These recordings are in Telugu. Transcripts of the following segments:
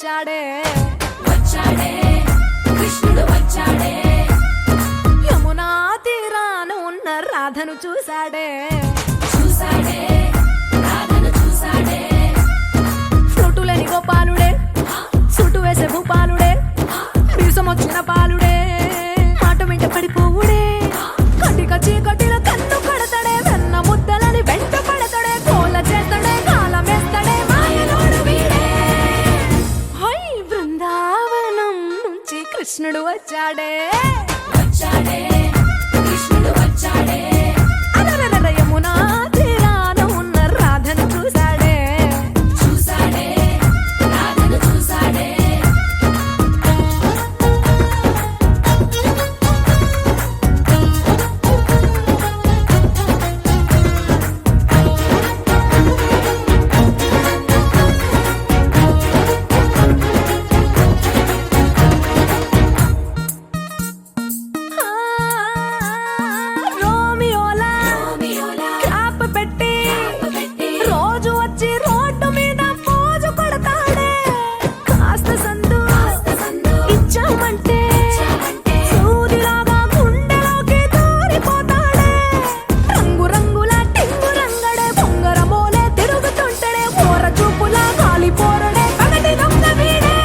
వచ్చాడే వచ్చాడే కృష్ణుడు వచ్చాడే యమునా తీరాన ఉన్న రాధను చూశాడే చూసాడే రాధను చూసాడే ఫ్లూటులేని గోపాలుడే సుటు వేసే భూపాలుడే వీసమొచ్చిన పాలుడే మాట వెంట పడిపోవుడే కటిక చీకటిలో కన్ను కడతాడే వెన్న ముద్దలని వెంట పడతాడే కోల చేతడే కాలమేస్తాడే మాయలోడు వీడే హై బృందావనం నుంచి కృష్ణుడు వచ్చాడే వచ్చాడే కృష్ణుడు వచ్చాడే అలరల యమునా తీరాన ఉన్న రాధను చూశాడే చూసాడే రాధను చూసాడే ఆ, రోమియోలా రోమియోలా క్యాప్ పెట్టి పెట్టి రోజు వచ్చి రోడ్డు మీద పోజు కొడతాడే కాస్త సందు సందు ఇచ్చామంటే ఇచ్చామంటే సూదిలాగా గుండెలోకి దూరిపోతాడే రంగు రంగుల టింగు రంగడే బొంగరమోలే తిరుగుతుంటడే ఓర చూపులా కాలిపోరడే పగటి దొంగ వీడే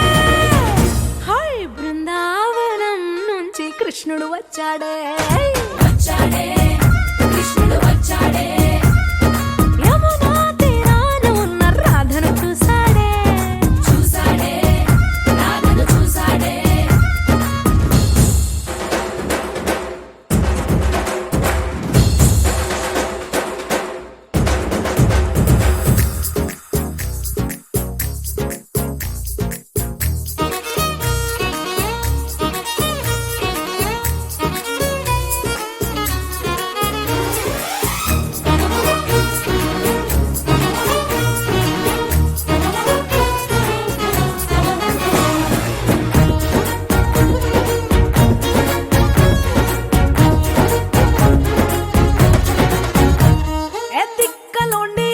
హై బృందావనం నుంచి కృష్ణుడు వచ్చాడే వచ్చాడే కృష్ణుడు వచ్చాడే యమునా తీరాన ఉన్న రాధను చూశాడే చూసాడే రాధను చూసాడే ఎత్తిక్కలోండి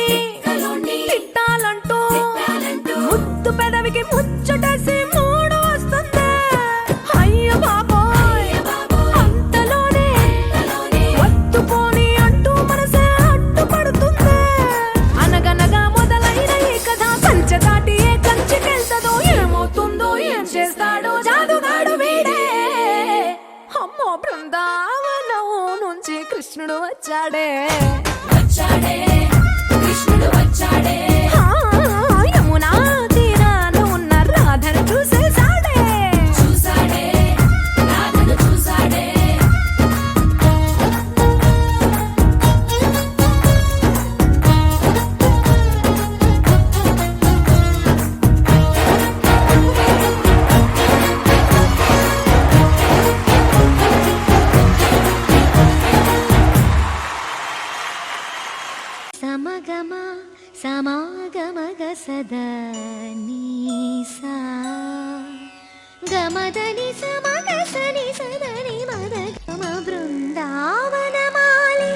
కలోండి తిట్టాలంటూ తిట్టాలంటూ ముద్దు పెదవికి ముచ్చటేసి మూడు వస్తుంది అయ్య బాబోయ్ అంతలోనే వత్తుకోని అంటూ మనసే అడ్డుపడుతుంది అనగనగా మొదలైన ఈ కథ కంచె దాటి ఏ కంచెకెళ్తదో ఏమవుతుందో ఏం చేస్తాడో జాదుగాడు వీడే అమ్మో బృందావనం నుంచి కృష్ణుడు వచ్చాడే వచ్చాడే కృష్ణుడు వచ్చాడే ఆ, యమునా తీరాన ఉన్న రాధను చూసేశాడే చూసాడే రాధను చూసాడే సమగమ సమాగమగ సదనీసా గమదని సమగ సని సదని మదగమ బృందావనమాలి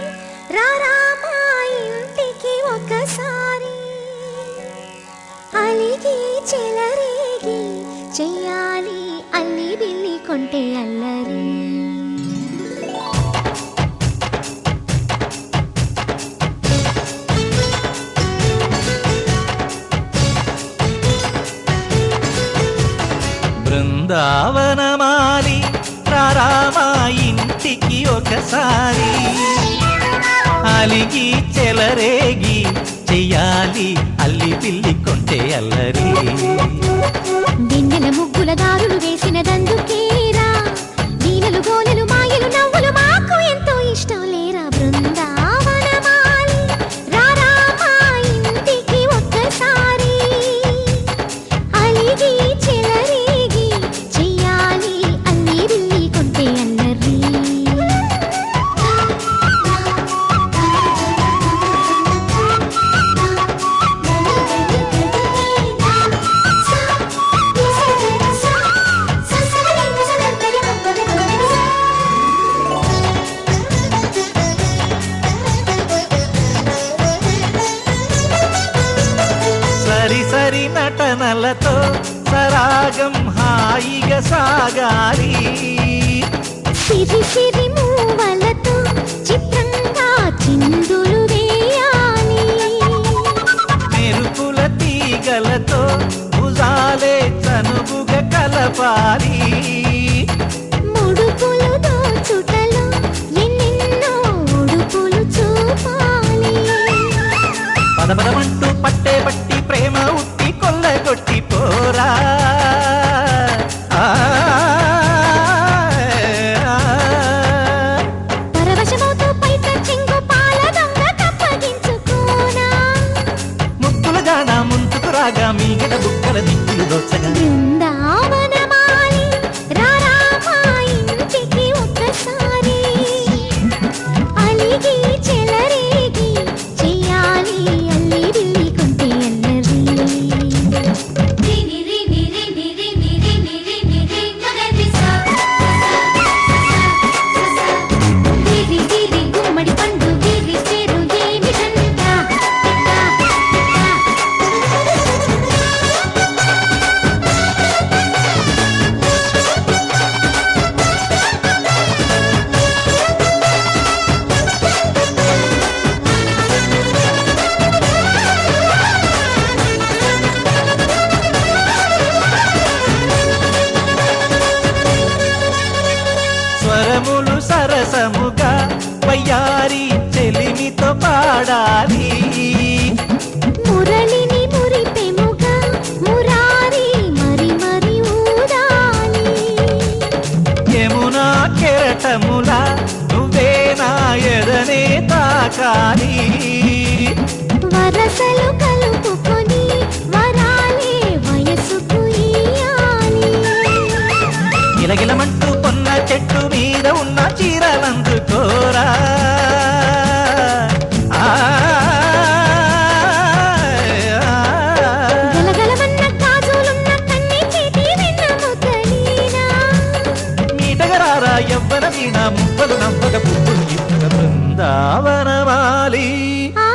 రారామా ఇంటికి ఒకసారి అలిగి చెలరేగి చెయ్యాలి అల్లి బిల్లి కొంటే అల్లరి బృందావనమాలి రారామా ఇంటికి ఒకసారి అలిగి చెలరేగి చెయ్యాలి అల్లి పిల్లి కొంటే అల్లరి దిన్నెల ముగ్గుల దారులు వేసిన దందుకేరా దీనలు గోలెలు మాయలు నవ్వులు మాకు ఎంతో ఇష్టం లేరా బృందావనమాలి రారామా ఇంటికి ఒక్కసారి అలిగి చెలరేగి చెయ్యాలి అల్లి బిల్లి కొంటే అల్లరి సరి సరి నటనలతో సరా హాయిగా సాగాలి సిరి సిరి మూవలతో చిత్రంగా చిందులు వేయాలి మెరుపుల తీగలతో భుజాలే చనువుగా కలపాలి ముడుపులు దోచుటలో ఎన్నెన్నో ఉడుపులు చూపాలి పదపదమంటూ పట్టే పట్టి ప్రేమ ఉట్టి కొల్లగొట్టి పోరా పరవశమవుతూ పైట చెంగు పాల దొంగ కప్పగించుకోనా ముక్కుల జాన ముందుకు రాగా మీగడ బుక్కల దిక్కులు దోచగా బృందావనమాలి రారా మా ఇంటికి ఒక్కసారి అలిగి చెలరేగి చెయ్యాలి అల్లి బిల్లి కొంటే అల్లరి రిని రిని రిని రిని రిని రిని రి మగరి సా గిరి గిరి గుమ్మడి పండు గిరి పేరు ఏమిటంట స్వరములు సరసముగా వయ్యారి చెలిమితో పాడాలి మురళిని మురిపెముగా మురారి మరి మరి ఊదాలి యమునా కెరటములా నువ్వే నా ఎదనే తాకాలి వరసలు కలుపుకొని వరాలే వయసుకు ఇయ్యాలి గిలగిలమంటూ పొన్న చెట్టు మీద ఉన్న చీరలందుకోరా గలగలమన్న గాజులున్న కన్ని చేతి వెన్న ముద్దలీనా మీటగరారా ఎవ్వర వీణ మువ్వలు నవ్వగ పువ్వులు ఇప్పుగ బృందావనమాలి ఆ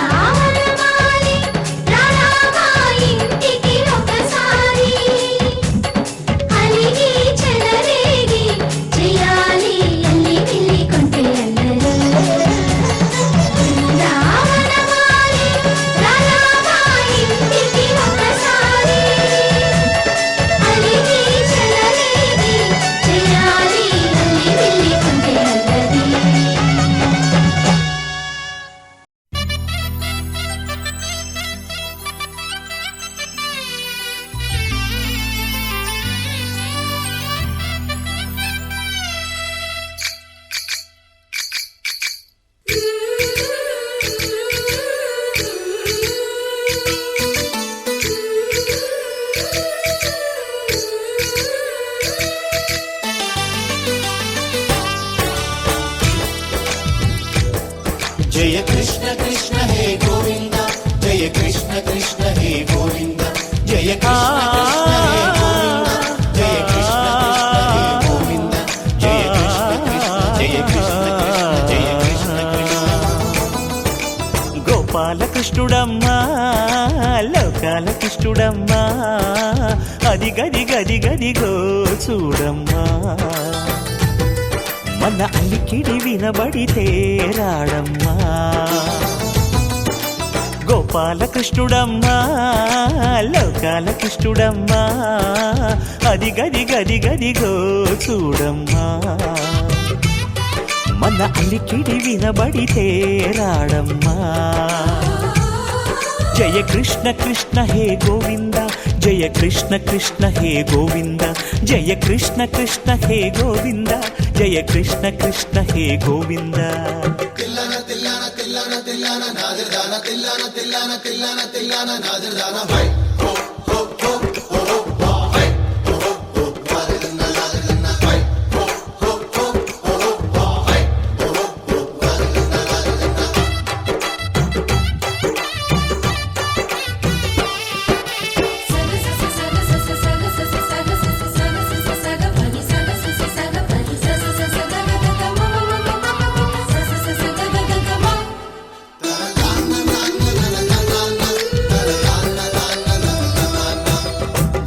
బృందావనమాలి రారా మా ఇంటికి ఒకసారి అలిగి చెలరేగి చెయ్యాలి అల్లి బిల్లి కొంటే అల్లరి బృందావనమాలి రారా మా ఇంటికి ఒకసారి అలిగి చెలరేగి చెయ్యాలి అల్లి బిల్లి కొంటే అల్లరి जय कृष्ण कृष्ण हे गोविंद जय कृष्ण कृष्ण हे गोविंद जय कृष्ण कृष्ण हे गोविंद जय कृष्ण कृष्ण हे गोविंद जय कृष्ण कृष्ण जय कृष्ण कृष्ण గోపాల కృష్ణుడమ్మా లోకాల కృష్ణుడమ్మా అది గది గది గదిగో చూడమ్మా మన అలికిడి వినబడితే రాడమ్మా గోపాల కృష్ణుడమ్మా లోకాల కృష్ణుడమ్మా అది గది గది గదిగో చూడమ్మా మన అలికిడి వినబడితే రాడమ్మా జయ కృష్ణ కృష్ణ హే గోవింద జయ కృష్ణ కృష్ణ హే గోవింద జయ కృష్ణ కృష్ణ హే గోవింద జయ కృష్ణ కృష్ణ హే గోవింద తిల్లన తిల్లన తిల్లన తిల్లన నాదిర్దాన తిల్లన తిల్లన తిల్లన తిల్లన నాదిర్దాన హై హో హో హో హో హో హై హో హో నాదిర్దాన నాదిర్దాన హై హో హో హో హో హై హో హో నాదిర్దాన నాదిర్దాన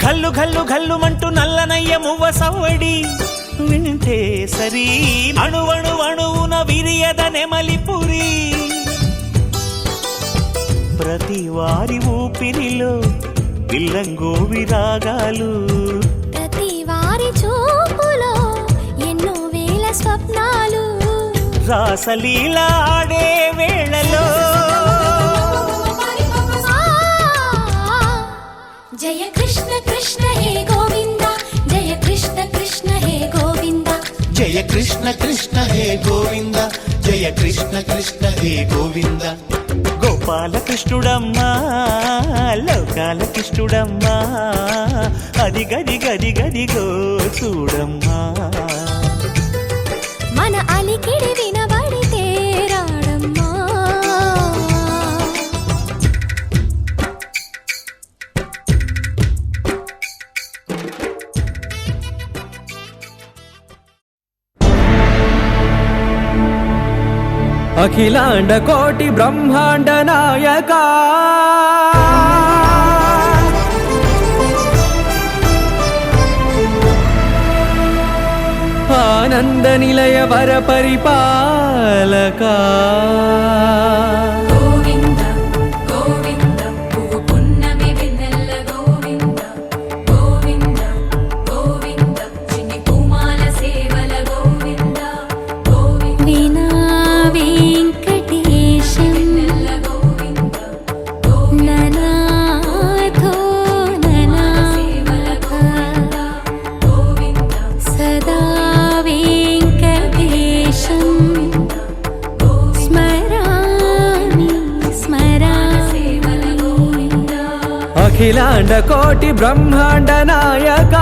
ఘల్లు ఘల్లు ఘల్లుమంటూ నల్లనయ్య మువ్వ సవ్వడి వింటే సరి అణువణు అణువున విరియద నెమలిపురి ప్రతి వారి ఊపిరిలో విల్లంగో విరాగాలు ప్రతి వారి చూపులో ఎన్నో వేల స్వప్నాలు రాసలీల ఆడే వేళలో జయ కృష్ణ కృష్ణ హే గోవింద జయ కృష్ణ కృష్ణ హే గోవింద జయ కృష్ణ కృష్ణ హే గోవింద జయ కృష్ణ కృష్ణ హే గోవింద గోపాలకృష్ణుడమ్మా లోకాల కృష్ణుడమ్మా అది గది గది గదిగో చూడమ్మా మన అలికిడి వినబడితే రాడమ్మా అఖిలాండ కోటి బ్రహ్మాండ నాయక ఆనంద నిలయ వర పరిపాలక గోవింద గోవింద పువ్వు పున్నమి వెన్నెల గోవింద గోవింద గోవింద చిన్ని కుమాల సేవల గోవింద గోవింద వినా వెంకటేశం వెన్నెల గోవింద గోవింద ననాథో సేవల గోవింద గోవింద సదా వెంకటేశం స్మరామి స్మరామి సేవల గోవింద అఖిలాండ కోటి బ్రహ్మాండ నాయక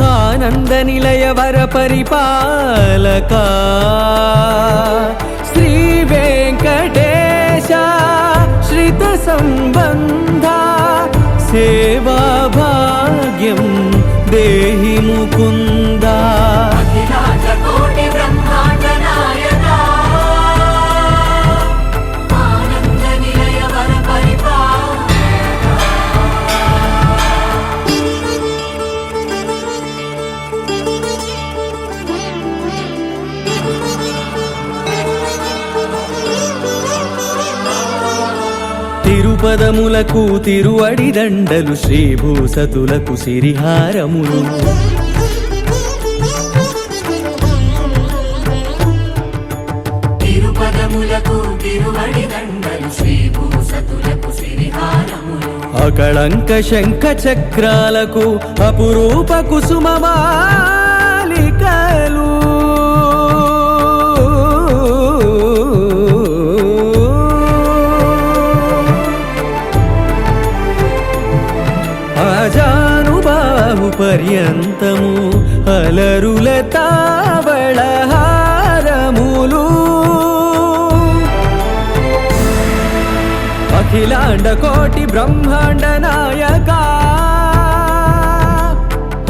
ఆనంద నిలయ వర పరిపాలక శ్రీ వెంకటేశ శ్రిత సంబంధ సేవా భాగ్యం దేహి ముకుంద కోటి బ్రహ్మాండ నాయక ఆనంద నిలయ వర తిరుపదములకు తిరువడి దండలు శ్రీభూసతులకు సిరిహారములు తిరుపదములకు తిరువడి దండలు శ్రీభూసతులకు సిరిహారములు అకళంక శంఖ చక్రాలకు అపురూప కుసుమమాలికలు ఆజానుబాహు పర్యంతము అలరుల తావళహారములు అఖిలాండ కోటి బ్రహ్మాండ నాయక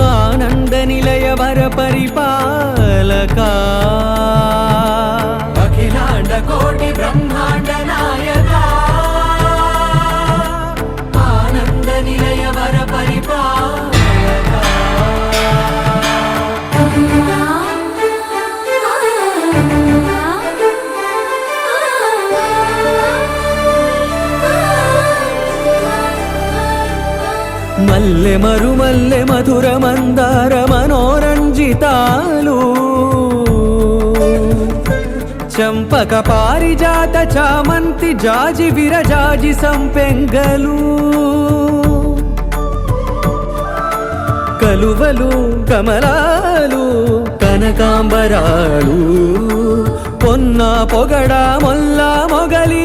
ఆనంద నిలయ వర పరిపాలక అఖిలాండ కోటి బ్రహ్మాండ నాయక ఆనంద నిలయ వర పరిపాలక మల్లె మరుమల్లె మధుర మందార మనోరంజితాలు చంపక పారిజాత చామంతి జాజి విరజాజి సంపెంగలు కలువలు కమలాలు కనకాంబరాలు పొన్న పొగడ మొల్ల మొగలి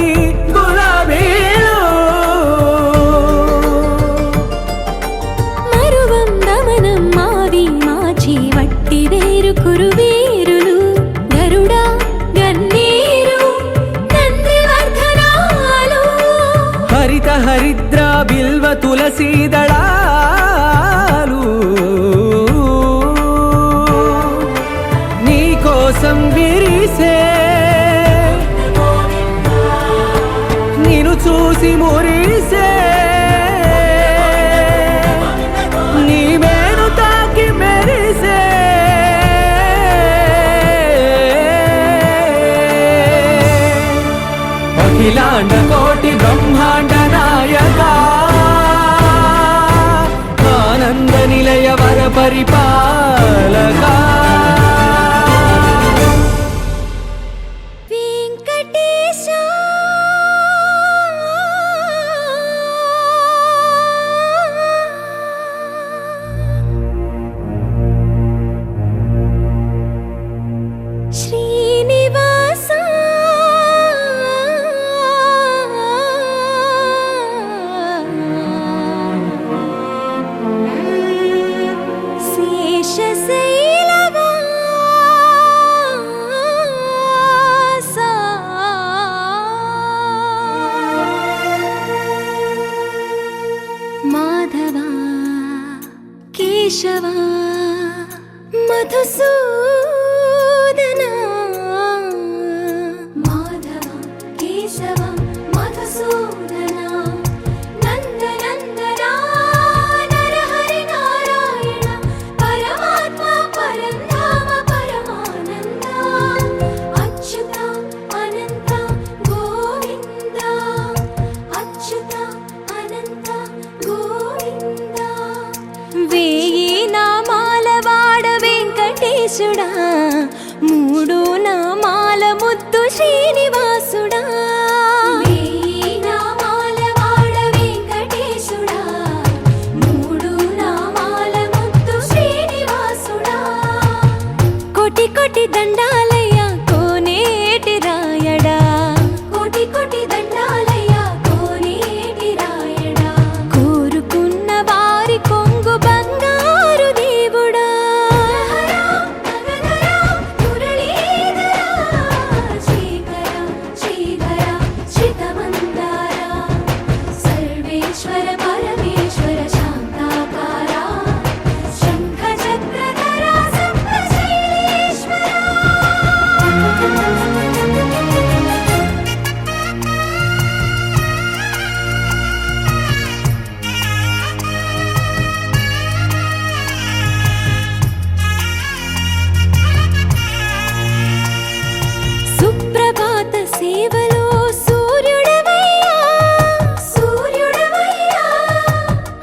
గులాబీలు మరువం దమనం మావి మాచి వట్టి వేరు కురువేరులు గరుడా గన్నీరు నందివర్ధనాలు హరిత హరిద్ర బిల్వ తులసీదళాలు నీకోసం విరిసే నిన్ను చూసి మురిసే నీ మేను తాకి మెరిసే అఖిలాండ కోటి బ్రహ్మాండ నాయక ఆనంద నిలయ వర పరిపాలక వెంకటేశ శ్రీనివాస శేషశైలవాస మాధవ కేశవ మధుసూదన మాధవ కేశవ మధుసూదన నందనందన నరహరి నారాయణ పరమాత్మ పరంధామ పరమానంద అచ్యుత అనంత గోవింద అచ్యుత అనంత గోవింద వేయి నామాల వాడ వెంకటేశుడా మూడు నామాల ముద్దు శ్రీనివాసుడా వేయి నామాల వాడ వెంకటేశుడా మూడు నామాల ముద్దు శ్రీనివాసుడా కోటి కోటి దండాలయ్య కోనేటి రాయడా కోటి కోటి దండాలయ్య కోనేటి రాయడా కోరుకున్న వారి కొంగు బంగారు దేవుడా సర్వేశ్వర పరమేశ్వర శాంతాకార శంఖ చక్రధర సప్తశైలేశ్వర సుప్రభాత సేవలో సూర్యుడవయ్యా సూర్యుడవయ్యా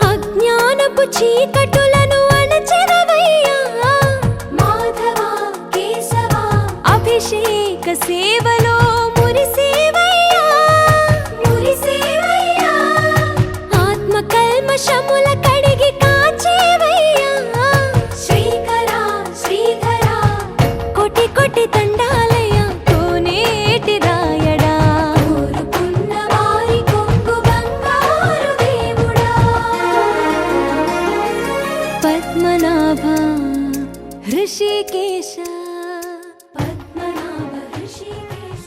అజ్ఞానపు చీకటులను అణచెదవయ్యా మాధవ కేశవ అభిషేక సేవలో మురిసేవయ్యా మురిసేవయ్యా ఆత్మ కల్మషముల కడిగి కాచేవయ్యా శ్రీకర శ్రీధర కోటి కోటి దండాలయ కోనేటి రాయడా కోరుకున్న వారి కొంగు బంగారు దేవుడా పద్మనాభ హృషికేశ పద్మనాభ హృషికేశ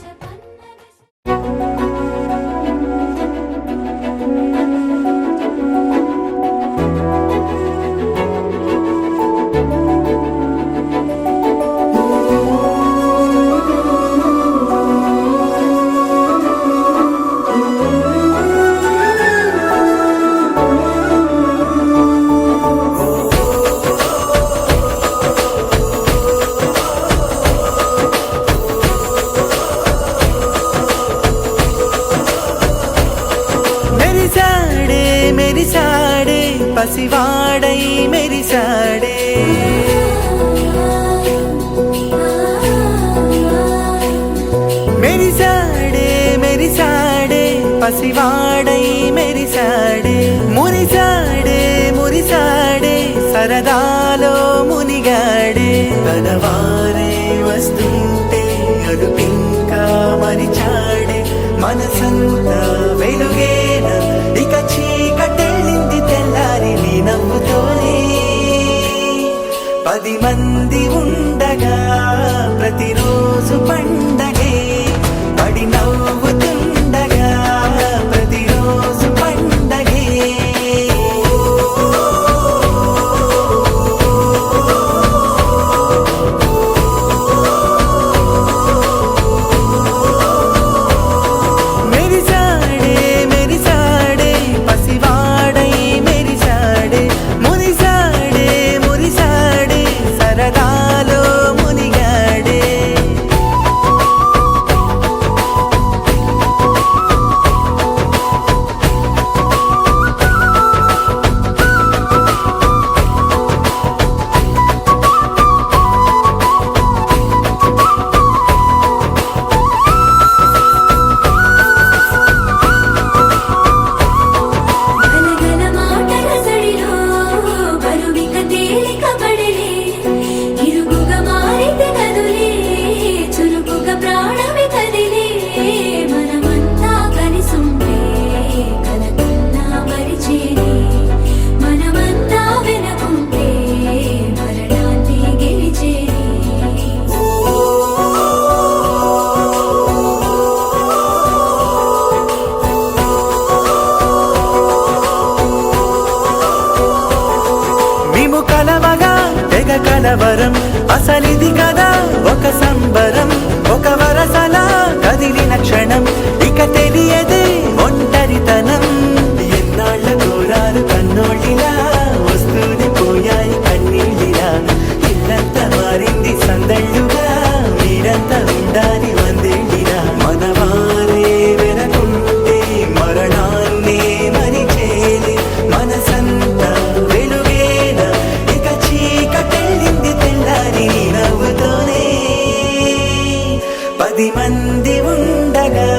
మెరిసాడే పసివాడై మెరిసాడే మెరిసాడే మెరిసాడే పసివాడై మెరిసాడే మురిసాడే మురిసాడే సరదా మనవారే వస్తుంటే అడుపింకా మరిచాడే మనసంతా వెలుగేన ఇక చీకటెళ్ళింది తెల్లారి నీ నవ్వుతోనే 10 మంది ఉండగా ప్రతిరోజు పండగే పడి నవ్వుతుండగా ప్రతిరోజు పండగే మెరిసాడే మెరిసాడే పసివాడై మెరిసాడే మురిసాడే మురిసాడే సరదాలో మునిగాడే గలగల మాటల సడిలో బరువిక తేలిక పడలే ఇరుగుగా మారితే కదులే చురుకుగా ప్రాణమి కదిలే మనమంతా కలిసుంటే కలకన్నా మరిచేనే మనమంతా వెనకుంటే మరణాన్ని గెలిచేనే మేము కలవగా తెగ కలవరం అసలిది కదా ఒక సంబరం ఒక వరసలా కదిలిన క్షణం ఇక తెలియదే ఒంటరితనం ఎన్నాళ్ళ దూరాలు కన్నోళ్ళిలా వస్తూనే పోయాయి కన్నీళ్ళిలా ఇల్లంతా మారింది సందళ్ళుగా మీరంతా ఉండాలి వందేళ్ళిలా మనవారే వెనకుంటే మరణాన్నే మరిచేలే మనసంతా వెలుగేన ఇక చీకటెళ్ళింది తెల్లారి నీ నవ్వుతోనే 10 మంది ఉండగా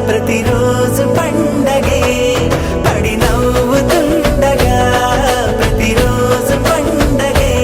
ప్రతిరోజు పండగే పడి నవ్వుతుండగా ప్రతిరోజు పండగే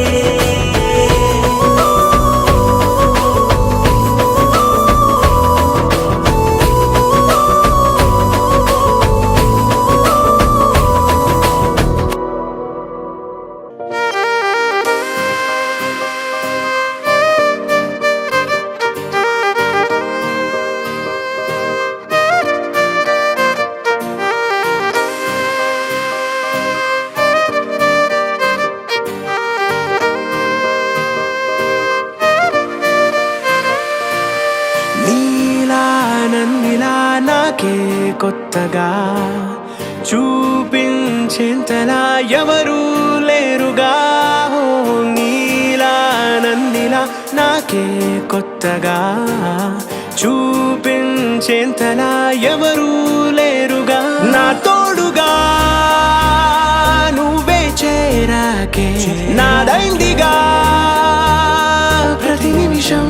నీలా నన్నిలా నాకే కొత్తగా చూపించేంతలా ఎవరూ లేరుగా ఓ నీలా నన్నిలా నాకే కొత్తగా చూపించేంతలా ఎవరూ లేరుగా నా తోడుగా నువ్వే చేరాకే నాదైందిగా ప్రతి నిమిషం